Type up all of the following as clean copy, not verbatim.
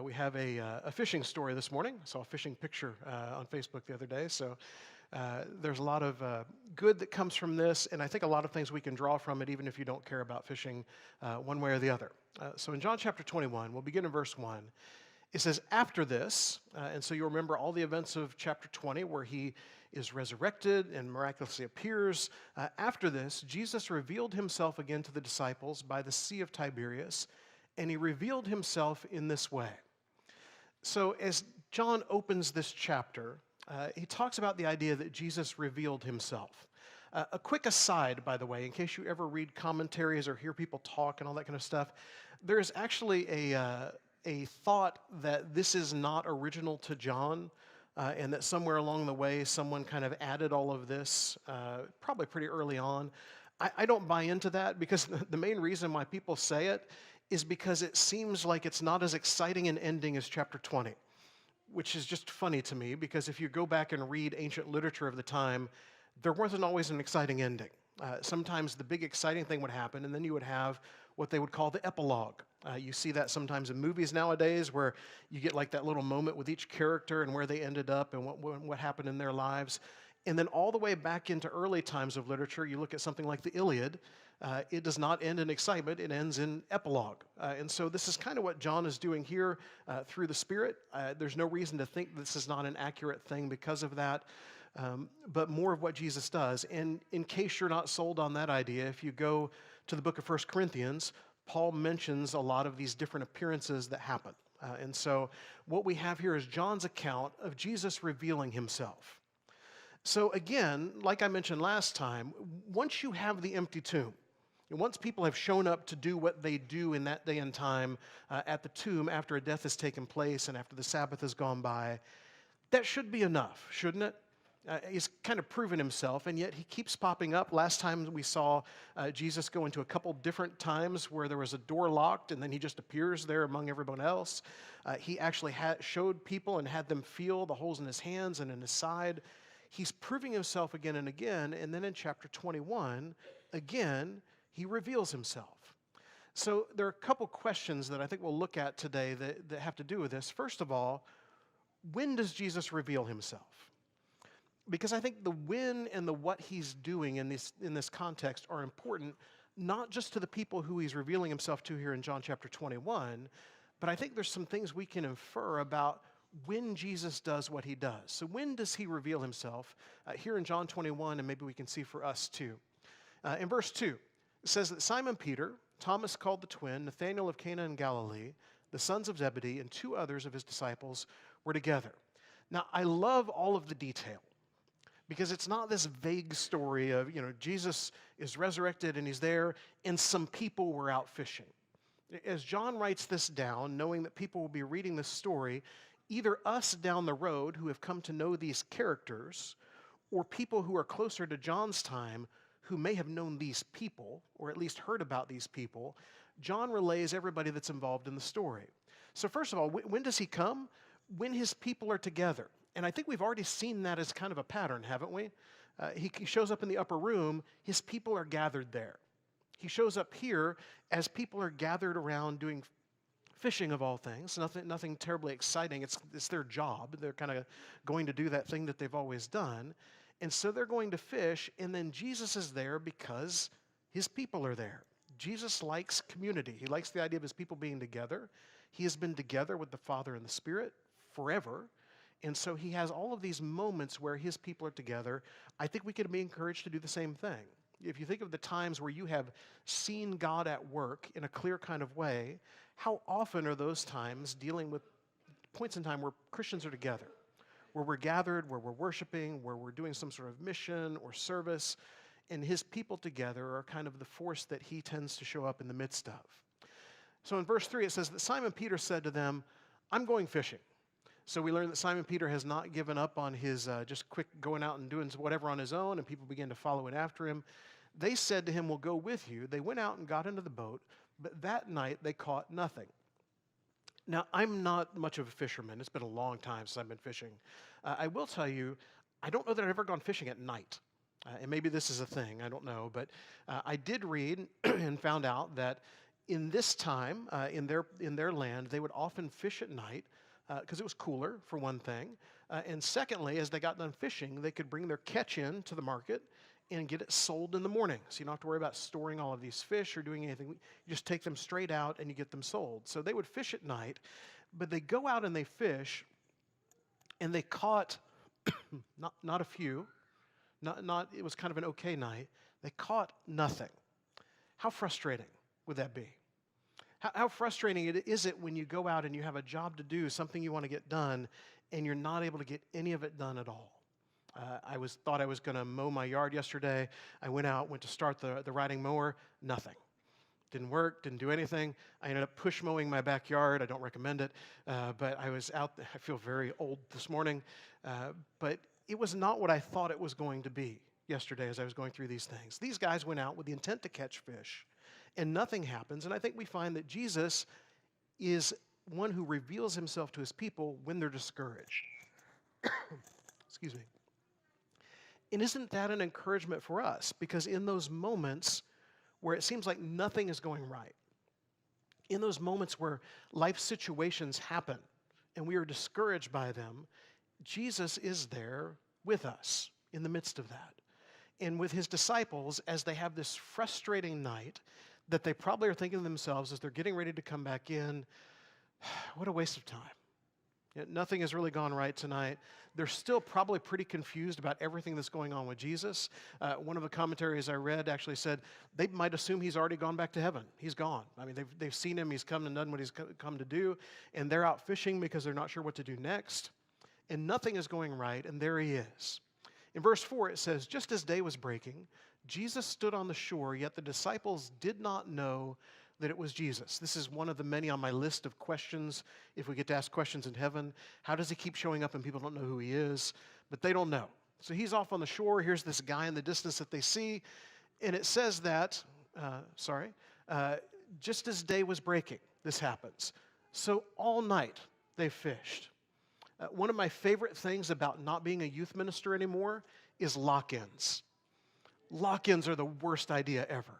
We have a fishing story this morning. I saw a fishing picture on Facebook the other day. So there's a lot of good that comes from this, and I think a lot of things we can draw from it, even if you don't care about fishing one way or the other. So in John chapter 21, we'll begin in verse 1. It says, after this, and so you'll remember all the events of chapter 20 where he is resurrected and miraculously appears. After this, Jesus revealed himself again to the disciples by the Sea of Tiberias, and he revealed himself in this way. So as John opens this chapter, he talks about the idea that Jesus revealed himself. A quick aside, by the way, in case you ever read commentaries or hear people talk and all that kind of stuff, there is actually a thought that this is not original to John, and that somewhere along the way someone kind of added all of this, probably pretty early on. I don't buy into that, because the main reason why people say it is because it seems like it's not as exciting an ending as chapter 20, which is just funny to me, because if you go back and read ancient literature of the time, there wasn't always an exciting ending. Sometimes the big exciting thing would happen, and then you would have what they would call the epilogue. You see that sometimes in movies nowadays, where you get like that little moment with each character and where they ended up and what happened in their lives. And then all the way back into early times of literature, you look at something like the Iliad. It does not end in excitement, it ends in epilogue. And so this is kind of what John is doing here through the Spirit. There's no reason to think this is not an accurate thing because of that, but more of what Jesus does. And in case you're not sold on that idea, if you go to the book of 1 Corinthians, Paul mentions a lot of these different appearances that happen. And so what we have here is John's account of Jesus revealing himself. So again, like I mentioned last time, once you have the empty tomb, and once people have shown up to do what they do in that day and time at the tomb after a death has taken place and after the Sabbath has gone by, that should be enough, shouldn't it? He's kind of proven himself, and yet he keeps popping up. Last time we saw Jesus go into a couple different times where there was a door locked, and then he just appears there among everyone else. He actually showed people and had them feel the holes in his hands and in his side. He's proving himself again and again, and then in chapter 21, again, he reveals himself. So there are a couple questions that I think we'll look at today that have to do with this. First of all, when does Jesus reveal himself? Because I think the when and the what he's doing in this context are important, not just to the people who he's revealing himself to here in John chapter 21, but I think there's some things we can infer about when Jesus does what he does. So when does he reveal himself? Here in John 21, and maybe we can see for us too. In verse 2, it says that Simon Peter, Thomas called the twin, Nathanael of Cana in Galilee, the sons of Zebedee, and two others of his disciples were together. Now, I love all of the detail, because it's not this vague story of, Jesus is resurrected and he's there, and some people were out fishing. As John writes this down, knowing that people will be reading this story, either us down the road who have come to know these characters, or people who are closer to John's time who may have known these people, or at least heard about these people, John relays everybody that's involved in the story. So first of all, when does he come? When his people are together. And I think we've already seen that as kind of a pattern, haven't we? He shows up in the upper room, his people are gathered there. He shows up here as people are gathered around doing fishing, of all things. Nothing terribly exciting. It's their job. They're kind of going to do that thing that they've always done. And so they're going to fish, and then Jesus is there because his people are there. Jesus likes community. He likes the idea of his people being together. He has been together with the Father and the Spirit forever. And so he has all of these moments where his people are together. I think we can be encouraged to do the same thing. If you think of the times where you have seen God at work in a clear kind of way, how often are those times dealing with points in time where Christians are together, where we're gathered, where we're worshiping, where we're doing some sort of mission or service, and his people together are kind of the force that he tends to show up in the midst of. So in verse 3 it says that Simon Peter said to them, "I'm going fishing." So we learn that Simon Peter has not given up on his just quick going out and doing whatever on his own, and people began to follow in after him. They said to him, "We'll go with you." They went out and got into the boat, but that night they caught nothing. Now, I'm not much of a fisherman. It's been a long time since I've been fishing. I will tell you, I don't know that I've ever gone fishing at night. And maybe this is a thing, I don't know. But I did read and found out that In this time, in their land, they would often fish at night because it was cooler, for one thing. And secondly, as they got done fishing, they could bring their catch in to the market and get it sold in the morning. So you don't have to worry about storing all of these fish or doing anything. You just take them straight out and you get them sold. So they would fish at night, but they go out and they fish, and they caught not a few, it was kind of an okay night. They caught nothing. How frustrating would that be? How frustrating is it when you go out and you have a job to do, something you want to get done, and you're not able to get any of it done at all? Thought I was going to mow my yard yesterday. I went to start the riding mower. Nothing. Didn't work, didn't do anything. I ended up push mowing my backyard. I don't recommend it. But I was out. I feel very old this morning. But it was not what I thought it was going to be yesterday as I was going through these things. These guys went out with the intent to catch fish, and nothing happens. And I think we find that Jesus is one who reveals himself to his people when they're discouraged. Excuse me. And isn't that an encouragement for us? Because in those moments where it seems like nothing is going right, in those moments where life situations happen and we are discouraged by them, Jesus is there with us in the midst of that. And with his disciples, as they have this frustrating night that they probably are thinking to themselves as they're getting ready to come back in, what a waste of time. Nothing has really gone right tonight. They're still probably pretty confused about everything that's going on with Jesus. One of the commentaries I read actually said they might assume he's already gone back to heaven. He's gone. I mean, they've seen him. He's come and done what he's come to do. And they're out fishing because they're not sure what to do next. And nothing is going right, and there he is. In verse 4, it says, just as day was breaking, Jesus stood on the shore, yet the disciples did not know that it was Jesus. This is one of the many on my list of questions. If we get to ask questions in heaven, how does he keep showing up and people don't know who he is? But they don't know. So he's off on the shore. Here's this guy in the distance that they see. And it says that, just as day was breaking, this happens. So all night they fished. One of my favorite things about not being a youth minister anymore is lock-ins. Lock-ins are the worst idea ever.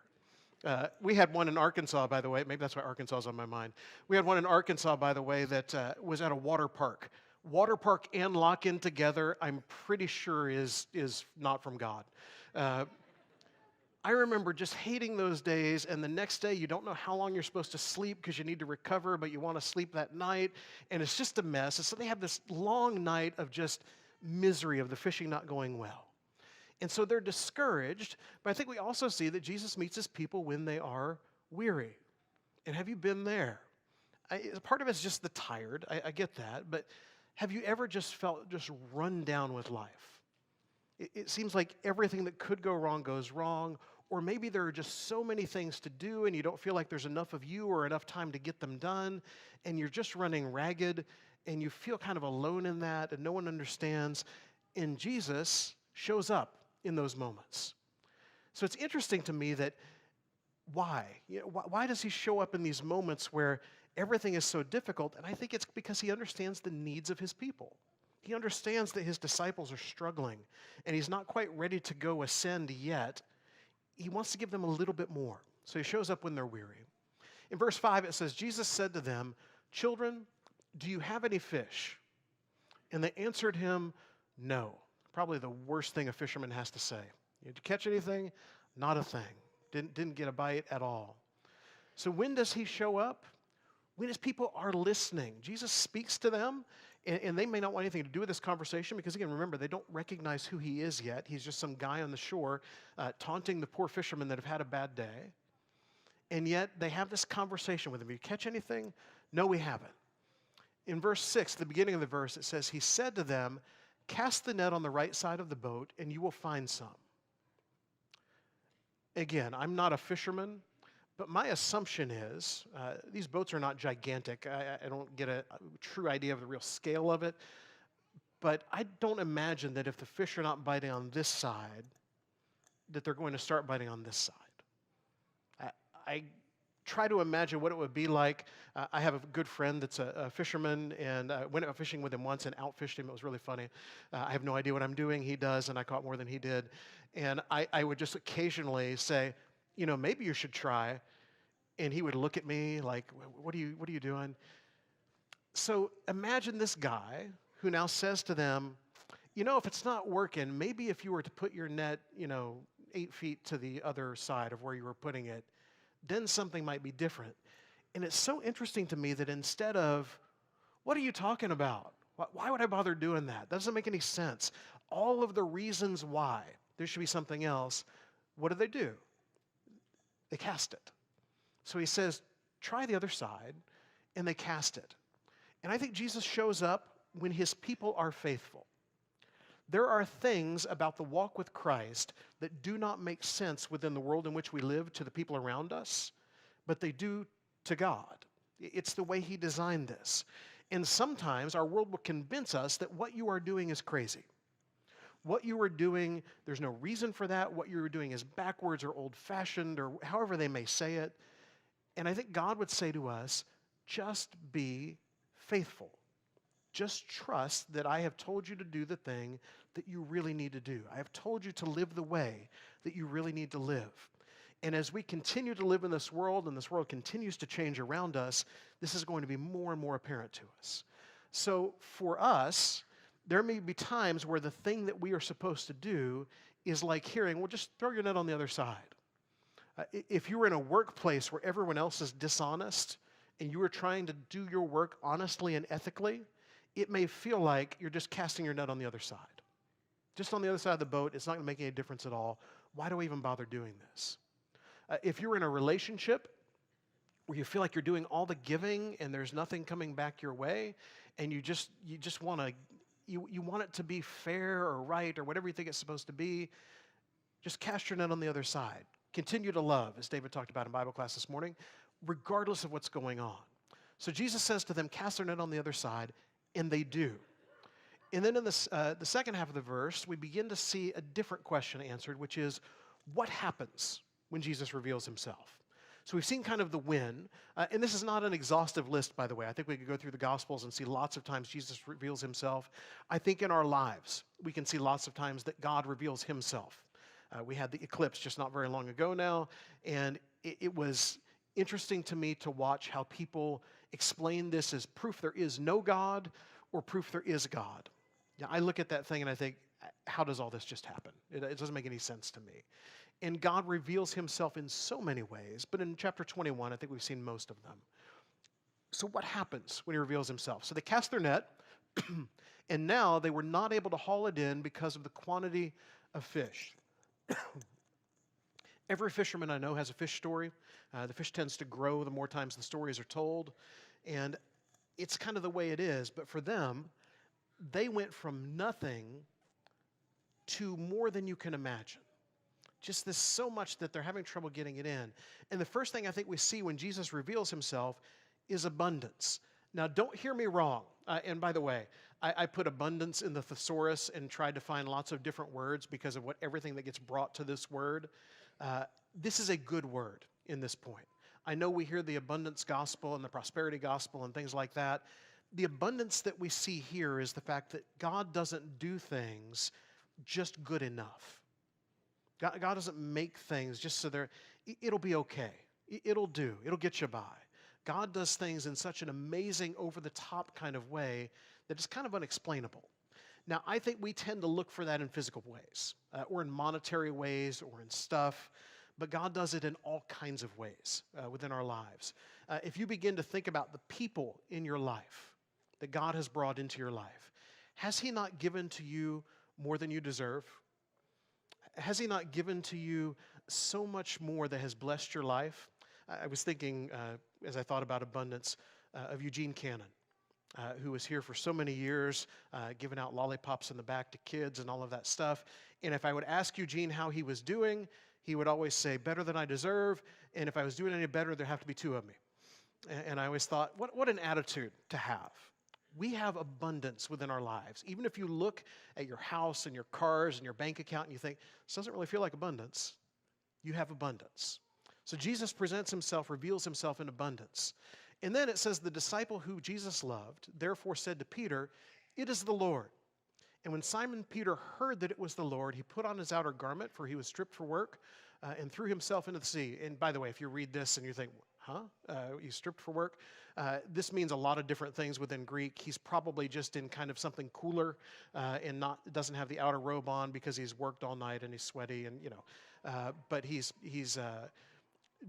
We had one in Arkansas, by the way. Maybe that's why Arkansas is on my mind. We had one in Arkansas, by the way, that was at a water park. Water park and lock-in together, I'm pretty sure is not from God. I remember just hating those days, and the next day you don't know how long you're supposed to sleep because you need to recover, but you want to sleep that night, and it's just a mess. And so they have this long night of just misery of the fishing not going well. And so they're discouraged, but I think we also see that Jesus meets his people when they are weary. And have you been there? Part of it's just the tired, I get that, but have you ever just felt just run down with life? It seems like everything that could go wrong goes wrong, or maybe there are just so many things to do and you don't feel like there's enough of you or enough time to get them done, and you're just running ragged, and you feel kind of alone in that, and no one understands, and Jesus shows up in those moments. So it's interesting to me that why? Why does he show up in these moments where everything is so difficult? And I think it's because he understands the needs of his people. He understands that his disciples are struggling, and he's not quite ready to go ascend yet. He wants to give them a little bit more. So he shows up when they're weary. In verse 5, it says, Jesus said to them, "Children, do you have any fish?" And they answered him, "No." Probably the worst thing a fisherman has to say. Did you catch anything? Not a thing. Didn't get a bite at all. So when does he show up? When his people are listening. Jesus speaks to them, and they may not want anything to do with this conversation because, again, remember, they don't recognize who he is yet. He's just some guy on the shore taunting the poor fishermen that have had a bad day. And yet they have this conversation with him. You catch anything? No, we haven't. In verse 6, the beginning of the verse, it says, he said to them, "Cast the net on the right side of the boat, and you will find some." Again, I'm not a fisherman, but my assumption is, these boats are not gigantic. I don't get a true idea of the real scale of it, but I don't imagine that if the fish are not biting on this side, that they're going to start biting on this side. I try to imagine what it would be like. I have a good friend that's a fisherman, and I went out fishing with him once and outfished him. It was really funny. I have no idea what I'm doing. He does, and I caught more than he did. And I would just occasionally say, maybe you should try. And he would look at me like, what are you doing? So imagine this guy who now says to them, if it's not working, maybe if you were to put your net, 8 feet to the other side of where you were putting it, then something might be different. And it's so interesting to me that instead of, what are you talking about? Why would I bother doing that? That doesn't make any sense. All of the reasons why there should be something else, what do? They cast it. So he says, try the other side, and they cast it. And I think Jesus shows up when his people are faithful. There are things about the walk with Christ that do not make sense within the world in which we live to the people around us, but they do to God. It's the way he designed this. And sometimes our world will convince us that what you are doing is crazy. What you are doing, there's no reason for that. What you're doing is backwards or old-fashioned or however they may say it. And I think God would say to us, just be faithful. Just trust that I have told you to do the thing that you really need to do. I have told you to live the way that you really need to live. And as we continue to live in this world and this world continues to change around us, this is going to be more and more apparent to us. So for us, there may be times where the thing that we are supposed to do is like hearing, well, just throw your net on the other side. If you were in a workplace where everyone else is dishonest and you are trying to do your work honestly and ethically, it may feel like you're just casting your net on the other side. Just on the other side of the boat, it's not going to make any difference at all. Why do I even bother doing this? If you're in a relationship where you feel like you're doing all the giving and there's nothing coming back your way, and you just want to, you want it to be fair or right or whatever you think it's supposed to be, just cast your net on the other side. Continue to love, as David talked about in Bible class this morning, regardless of what's going on. So Jesus says to them, cast their net on the other side, and they do. And then in the second half of the verse, we begin to see a different question answered, which is, what happens when Jesus reveals himself? So we've seen kind of the when, and this is not an exhaustive list, by the way. I think we could go through the Gospels and see lots of times Jesus reveals himself. I think in our lives, we can see lots of times that God reveals himself. We had the eclipse just not very long ago now, and it was interesting to me to watch how people explain this as proof there is no God or proof there is God. Yeah, I look at that thing and I think, how does all this just happen? It doesn't make any sense to me. And God reveals himself in so many ways, but in chapter 21, I think we've seen most of them. So what happens when he reveals himself? So they cast their net, and now they were not able to haul it in because of the quantity of fish. Every fisherman I know has a fish story. The fish tends to grow the more times the stories are told, and it's kind of the way it is. But for them, they went from nothing to more than you can imagine. Just this so much that they're having trouble getting it in. And the first thing I think we see when Jesus reveals himself is abundance. Now, don't hear me wrong. And by the way, I put abundance in the thesaurus and tried to find lots of different words because of everything that gets brought to this word. This is a good word in this point. I know we hear the abundance gospel and the prosperity gospel and things like that. The abundance that we see here is the fact that God doesn't do things just good enough. God doesn't make things just so it'll be okay. It'll do. It'll get you by. God does things in such an amazing, over-the-top kind of way that it's kind of unexplainable. Now, I think we tend to look for that in physical ways, or in monetary ways, or in stuff, but God does it in all kinds of ways within our lives. If you begin to think about the people in your life that God has brought into your life, has he not given to you more than you deserve? Has he not given to you so much more that has blessed your life? I was thinking, as I thought about abundance, of Eugene Cannon, who was here for so many years, giving out lollipops in the back to kids and all of that stuff. And if I would ask Eugene how he was doing, he would always say, better than I deserve, and if I was doing any better, there'd have to be two of me. And I always thought, what an attitude to have. We have abundance within our lives. Even if you look at your house and your cars and your bank account and you think, this doesn't really feel like abundance, you have abundance. So Jesus presents himself, reveals himself in abundance. And then it says, the disciple who Jesus loved, therefore said to Peter, it is the Lord. And when Simon Peter heard that it was the Lord, he put on his outer garment, for he was stripped for work, and threw himself into the sea. And by the way, if you read this and you think, huh? He stripped for work. This means a lot of different things within Greek. He's probably just in kind of something cooler and doesn't have the outer robe on because he's worked all night and he's sweaty and, but he's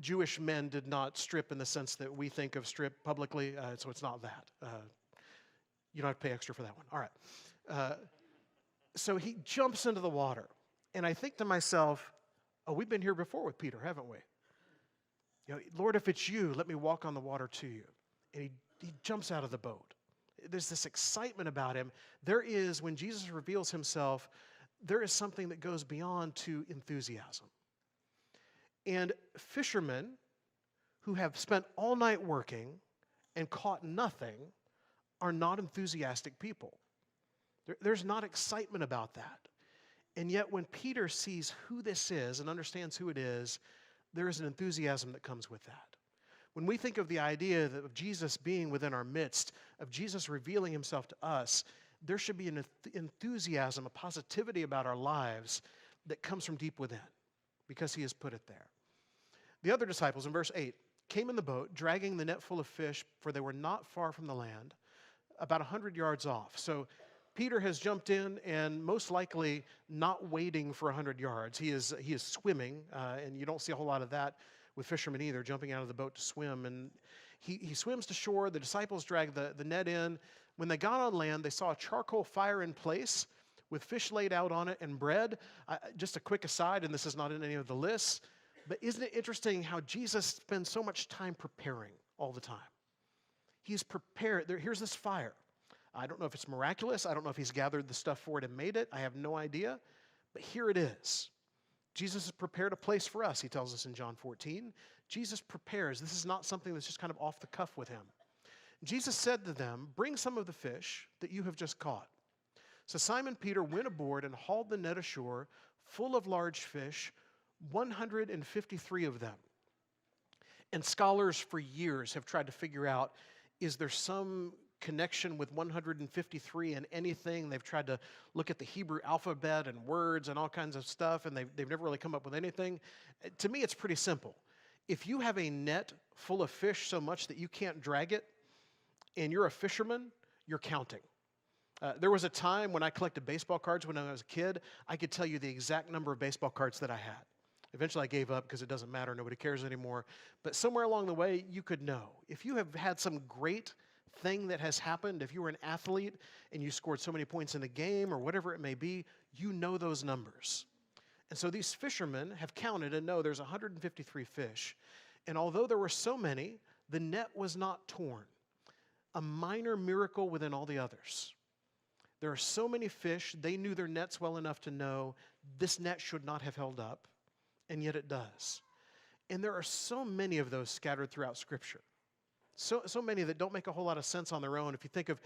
Jewish men did not strip in the sense that we think of strip publicly, so it's not that. You don't have to pay extra for that one. All right. So he jumps into the water, and I think to myself, oh, we've been here before with Peter, haven't we? Lord, if it's you, let me walk on the water to you. And he jumps out of the boat. There's this excitement about him. There is, when Jesus reveals himself, there is something that goes beyond to enthusiasm. And fishermen who have spent all night working and caught nothing are not enthusiastic people. There's not excitement about that. And yet when Peter sees who this is and understands who it is, there is an enthusiasm that comes with that. When we think of the idea of Jesus being within our midst, of Jesus revealing himself to us, there should be an enthusiasm, a positivity about our lives that comes from deep within because he has put it there. The other disciples, in verse 8, came in the boat, dragging the net full of fish, for they were not far from the land, about 100 yards off. So Peter has jumped in and most likely not waiting for 100 yards. He is swimming, and you don't see a whole lot of that with fishermen either, jumping out of the boat to swim. And he swims to shore. The disciples drag the net in. When they got on land, they saw a charcoal fire in place with fish laid out on it and bread. Just a quick aside, and this is not in any of the lists, but isn't it interesting how Jesus spends so much time preparing all the time? He's prepared. Here's this fire. I don't know if it's miraculous. I don't know if he's gathered the stuff for it and made it. I have no idea. But here it is. Jesus has prepared a place for us, he tells us in John 14. Jesus prepares. This is not something that's just kind of off the cuff with him. Jesus said to them, "Bring some of the fish that you have just caught." So Simon Peter went aboard and hauled the net ashore, full of large fish, 153 of them. And scholars for years have tried to figure out, is there some connection with 153 and anything? They've tried to look at the Hebrew alphabet and words and all kinds of stuff, and they've never really come up with anything. To me, it's pretty simple. If you have a net full of fish so much that you can't drag it, and you're a fisherman, you're counting. There was a time when I collected baseball cards when I was a kid. I could tell you the exact number of baseball cards that I had. Eventually I gave up because it doesn't matter, nobody cares anymore. But somewhere along the way, you could know. If you have had some great thing that has happened, if you were an athlete and you scored so many points in a game or whatever it may be, you know those numbers. And so these fishermen have counted and know there's 153 fish. And although there were so many, the net was not torn. A minor miracle within all the others. There are so many fish, they knew their nets well enough to know this net should not have held up, and yet it does. And there are so many of those scattered throughout Scripture. So many that don't make a whole lot of sense on their own. If you think of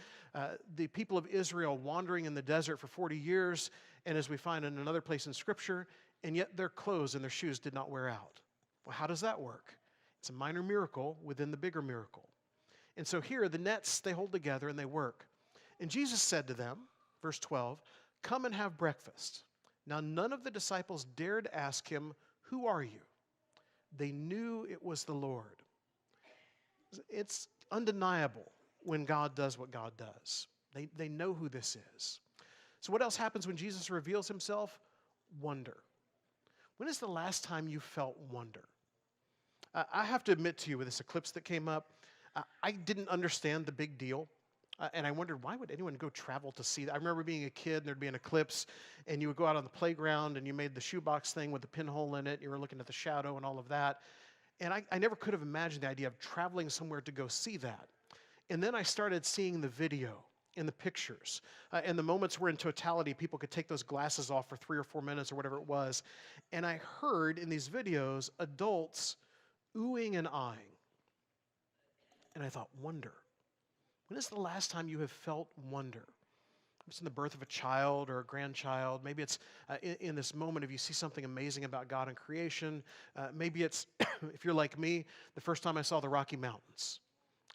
the people of Israel wandering in the desert for 40 years, and as we find in another place in Scripture, and yet their clothes and their shoes did not wear out. Well, how does that work? It's a minor miracle within the bigger miracle. And so here, the nets, they hold together and they work. And Jesus said to them, verse 12, "Come and have breakfast." Now none of the disciples dared ask him, "Who are you?" They knew it was the Lord. It's undeniable when God does what God does. They know who this is. So what else happens when Jesus reveals himself? Wonder. When is the last time you felt wonder? I have to admit to you, with this eclipse that came up, I didn't understand the big deal. And I wondered, why would anyone go travel to see that? I remember being a kid and there'd be an eclipse, and you would go out on the playground and you made the shoebox thing with the pinhole in it. You were looking at the shadow and all of that. And I never could have imagined the idea of traveling somewhere to go see that. And then I started seeing the video and the pictures. And the moments where in totality people could take those glasses off for 3 or 4 minutes or whatever it was. And I heard in these videos adults oohing and eyeing. And I thought, wonder. When is the last time you have felt wonder? It's in the birth of a child or a grandchild. Maybe it's in this moment if you see something amazing about God and creation. Maybe it's, if you're like me, the first time I saw the Rocky Mountains.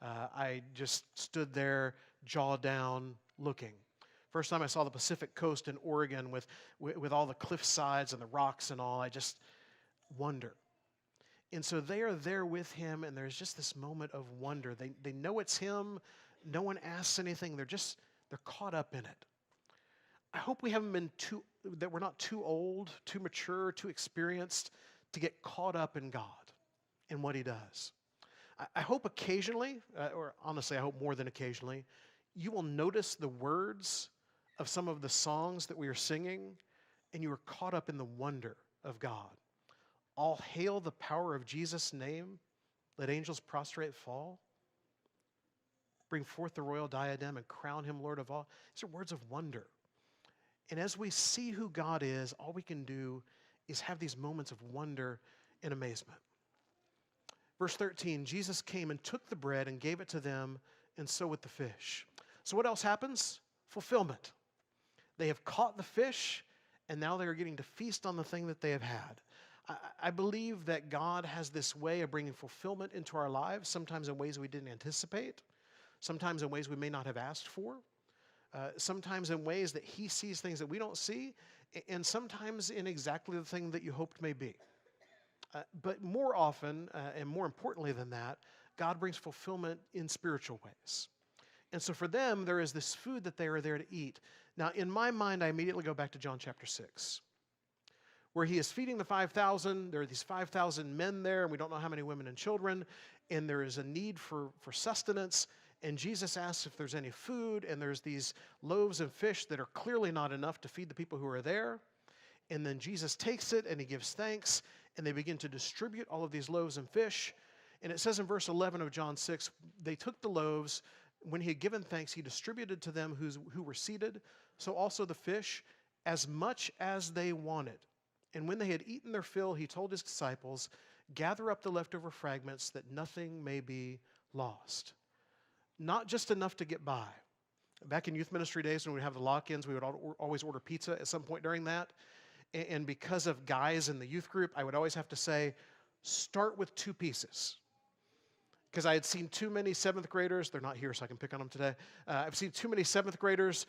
I just stood there, jaw down, looking. First time I saw the Pacific Coast in Oregon with all the cliff sides and the rocks and all, I just wonder. And so they are there with him, and there's just this moment of wonder. They know it's him. No one asks anything. They're caught up in it. I hope we haven't been that we're not too old, too mature, too experienced to get caught up in God and what he does. I hope occasionally, or honestly, I hope more than occasionally, you will notice the words of some of the songs that we are singing, and you are caught up in the wonder of God. All hail the power of Jesus' name. Let angels prostrate fall. Bring forth the royal diadem and crown him Lord of all. These are words of wonder. And as we see who God is, all we can do is have these moments of wonder and amazement. Verse 13, Jesus came and took the bread and gave it to them, and so with the fish. So what else happens? Fulfillment. They have caught the fish, and now they are getting to feast on the thing that they have had. I believe that God has this way of bringing fulfillment into our lives, sometimes in ways we didn't anticipate, sometimes in ways we may not have asked for, sometimes in ways that he sees things that we don't see, and sometimes in exactly the thing that you hoped may be. But more often, and more importantly than that, God brings fulfillment in spiritual ways. And so for them, there is this food that they are there to eat. Now, in my mind, I immediately go back to John chapter 6, where he is feeding the 5,000. There are these 5,000 men there, and we don't know how many women and children, and there is a need for sustenance. And Jesus asks if there's any food, and there's these loaves and fish that are clearly not enough to feed the people who are there. And then Jesus takes it, and he gives thanks, and they begin to distribute all of these loaves and fish. And it says in verse 11 of John 6, they took the loaves. When he had given thanks, he distributed to them who were seated, so also the fish, as much as they wanted. And when they had eaten their fill, he told his disciples, gather up the leftover fragments that nothing may be lost. Not just enough to get by. Back in youth ministry days when we would have the lock-ins, we would always order pizza at some point during that. And because of guys in the youth group, I would always have to say, start with 2 pieces. Because I had seen too many 7th graders, they're not here so I can pick on them today. I've seen too many 7th graders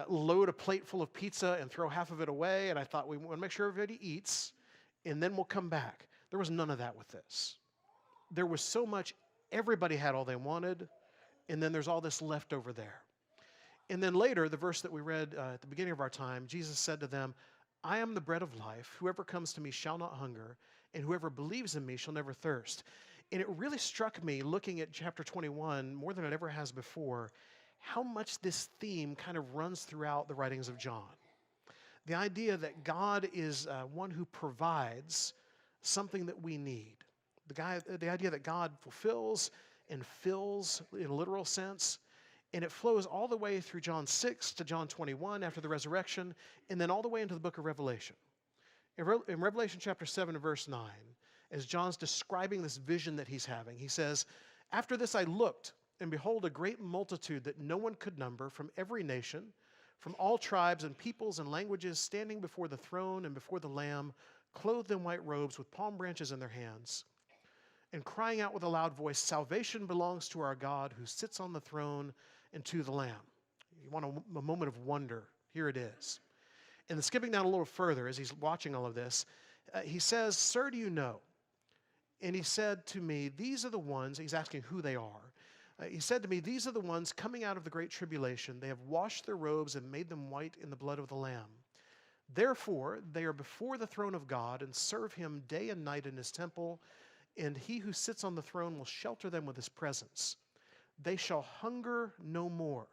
load a plate full of pizza and throw half of it away, and I thought we want to make sure everybody eats, and then we'll come back. There was none of that with this. There was so much, everybody had all they wanted, and then there's all this left over there. And then later, the verse that we read at the beginning of our time, Jesus said to them, I am the bread of life. Whoever comes to me shall not hunger, and whoever believes in me shall never thirst. And it really struck me, looking at chapter 21, more than it ever has before, how much this theme kind of runs throughout the writings of John. The idea that God is one who provides something that we need. The idea that God fulfills and fills in a literal sense. And it flows all the way through John 6 to John 21 after the resurrection, and then all the way into the book of Revelation. In Revelation chapter 7 and verse 9, as John's describing this vision that he's having, he says, after this I looked, and behold, a great multitude that no one could number from every nation, from all tribes and peoples and languages, standing before the throne and before the Lamb, clothed in white robes with palm branches in their hands, and crying out with a loud voice, salvation belongs to our God who sits on the throne and to the Lamb. You want a moment of wonder? Here it is. And then skipping down a little further as he's watching all of this, he says, sir, do you know? And he said to me, these are the ones, he's asking who they are. He said to me, these are the ones coming out of the great tribulation. They have washed their robes and made them white in the blood of the Lamb. Therefore, they are before the throne of God and serve him day and night in his temple, and he who sits on the throne will shelter them with his presence. They shall hunger no more,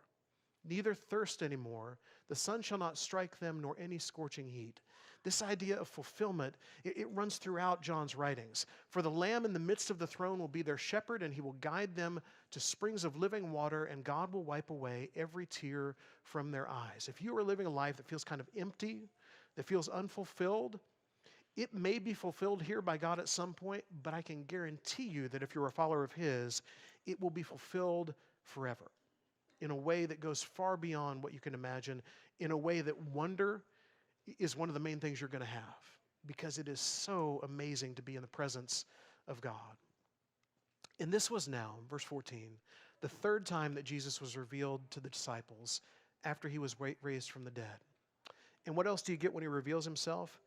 neither thirst anymore. The sun shall not strike them, nor any scorching heat. This idea of fulfillment, it runs throughout John's writings. For the Lamb in the midst of the throne will be their shepherd, and he will guide them to springs of living water, and God will wipe away every tear from their eyes. If you are living a life that feels kind of empty, that feels unfulfilled, it may be fulfilled here by God at some point, but I can guarantee you that if you're a follower of his, it will be fulfilled forever in a way that goes far beyond what you can imagine, in a way that wonder is one of the main things you're going to have, because it is so amazing to be in the presence of God. And this was now, verse 14, the 3rd time that Jesus was revealed to the disciples after he was raised from the dead. And what else do you get when he reveals himself?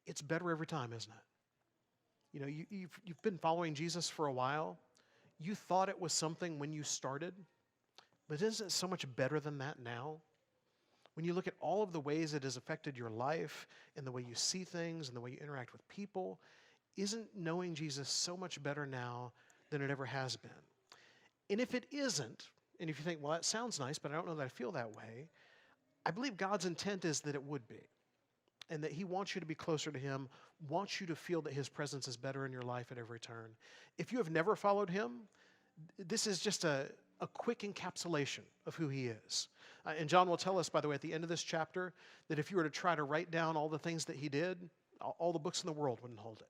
It's better every time, isn't it? You've been following Jesus for a while. You thought it was something when you started, but isn't it so much better than that now? When you look at all of the ways it has affected your life and the way you see things and the way you interact with people, isn't knowing Jesus so much better now than it ever has been? And if it isn't, and if you think, well, that sounds nice, but I don't know that I feel that way, I believe God's intent is that it would be, and that he wants you to be closer to him, wants you to feel that his presence is better in your life at every turn. If you have never followed him, this is just a quick encapsulation of who he is. And John will tell us, by the way, at the end of this chapter, that if you were to try to write down all the things that he did, all the books in the world wouldn't hold it.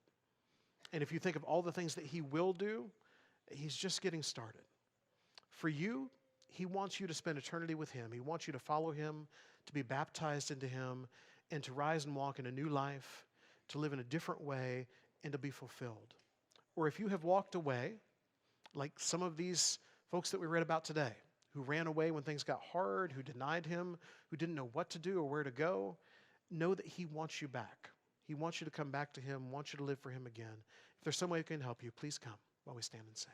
And if you think of all the things that he will do, he's just getting started. For you, he wants you to spend eternity with him. He wants you to follow him, to be baptized into him, and to rise and walk in a new life, to live in a different way, and to be fulfilled. Or if you have walked away, like some of these folks that we read about today, who ran away when things got hard, who denied him, who didn't know what to do or where to go, know that he wants you back. He wants you to come back to him, wants you to live for him again. If there's some way he can help you, please come while we stand and sing.